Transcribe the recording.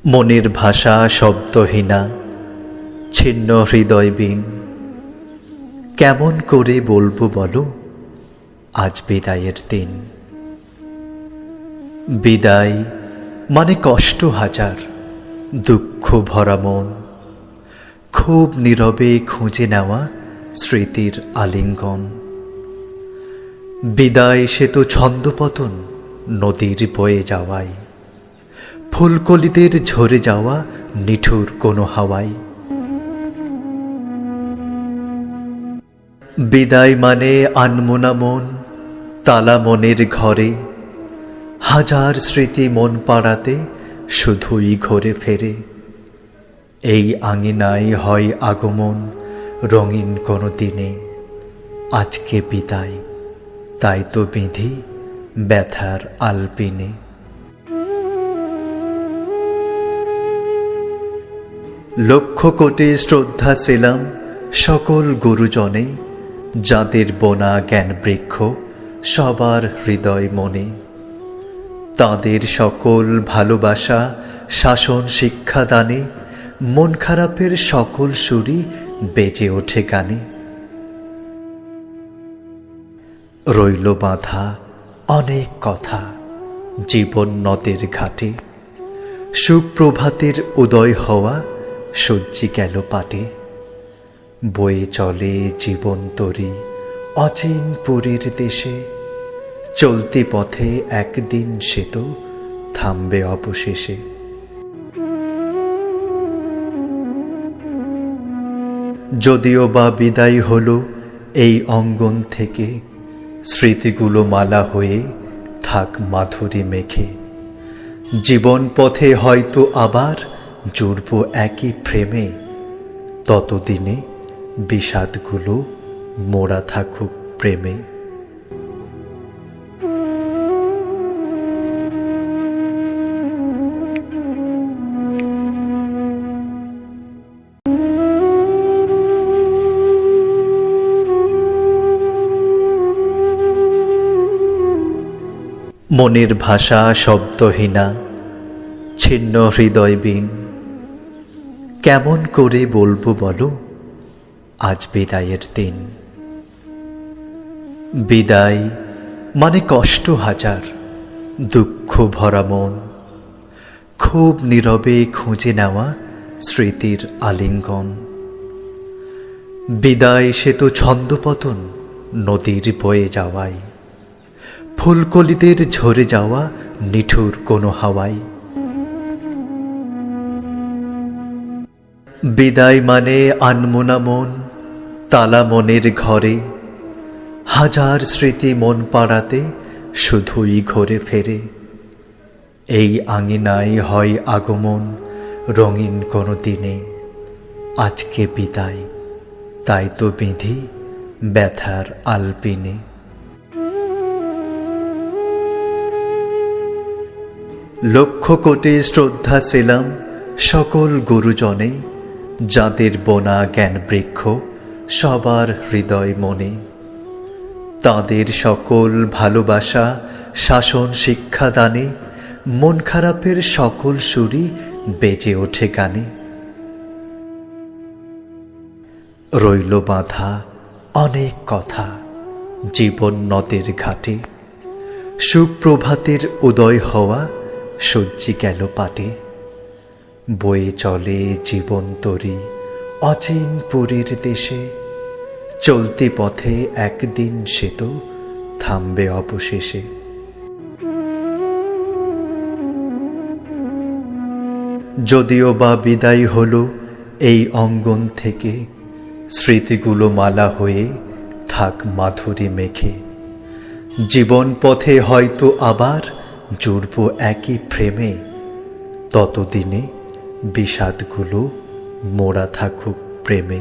মনের ভাষা শব্দহীনা, ছিন্ন হৃদয়বিন। কেমন করে বলবো বলো আজ বিদায়ের দিন। বিদায় মানে কষ্ট হাজার, দুঃখ ভরা মন, খুব নীরবে খুঁজে নেওয়া স্মৃতির আলিঙ্গন। বিদায় সে তো ছন্দপতন নদীর বয়ে যাওয়ায়, ফুলকলিদের ঝরে যাওয়া নিঠুর কোনো হাওয়ায়। বিদায় মানে আনমোনা মন তালা মনের ঘরে, হাজার স্মৃতি মন পাড়াতে শুধুই ঘরে ফেরে। এই আঙিনায় হয় আগমন রঙিন কোনো দিনে, আজকে বিদায় তাই তো বিধি ব্যথার আলপিনে। লক্ষ কোটি শ্রদ্ধা ছিলাম সকল গুরুজনে, যাদের বোনা জ্ঞান বৃক্ষ সবার হৃদয় মনে। তাদের সকল ভালোবাসা শাসন শিক্ষা দানে, মন খারাপের সকল সুরই বেজে ওঠে গানে। রইল বাঁধা অনেক কথা জীবন নদের ঘাটে, সুপ্রভাতের উদয় হওয়া সজ্জি গেল পাটে। বয়ে চলে জীবন তরী অচিন পুরীর দেশে, চলতি পথে একদিন সে তো থামবে অবশেষে। যদিও বা বিদায় হলো এই অঙ্গন থেকে, স্মৃতিগুলো মালা হয়ে থাক মাধুরী মেখে। জীবন পথে হয়তো আবার জুড়ব একই ফ্রেমে, ততদিনে বিষাদগুলো মোড়া থাকুক প্রেমে। মনের ভাষা শব্দহীনা, ছিন্ন হৃদয়বিন। কেমন করে বলবো বলো আজ বিদায়ের দিন। বিদায় মানে কষ্ট হাজার, দুঃখ ভরা মন, খুব নীরবে খুঁজে নেওয়া স্মৃতির আলিঙ্গন। বিদায় সে তো ছন্দপতন নদীর বয়ে যাওয়ায়, ফুলকলিদের ঝরে যাওয়া নিঠুর কোনো হাওয়ায়। বিদায় মানে আনমোনা মন তালা মনের ঘরে, হাজার স্মৃতি মন পাড়াতে শুধুই ঘরে ফেরে। এই আঙিনায় হয় আগমন রঙিন কোনো দিনে, আজকে বিদায় তাই তো বিধি ব্যথার আলপিনে। লক্ষ কোটি শ্রদ্ধা ছিলাম সকল গুরুজনে, যাদের বোনা জ্ঞান বৃক্ষ সবার হৃদয় মনে। তাদের সকল ভালোবাসা শাসন শিক্ষা দানে, মন খারাপের সকল সুরই বেজে ওঠে গানে। রইল বাঁধা অনেক কথা জীবন নদের ঘাটে, সুপ্রভাতের উদয় হওয়া সজ্জি গেল পাটে। বয়ে চলে জীবন তরী অচিন পুরীর দেশে, চলতি পথে একদিন সে তো থামবে অবশেষে। যদিও বা বিদায় হলো এই অঙ্গন থেকে, স্মৃতিগুলো মালা হয়ে থাক মাধুরী মেখে। জীবন পথে হয়তো আবার জুড়ব একই ফ্রেমে, ততদিনে বিষাদগুলো মোড়া থাকুক প্রেমে।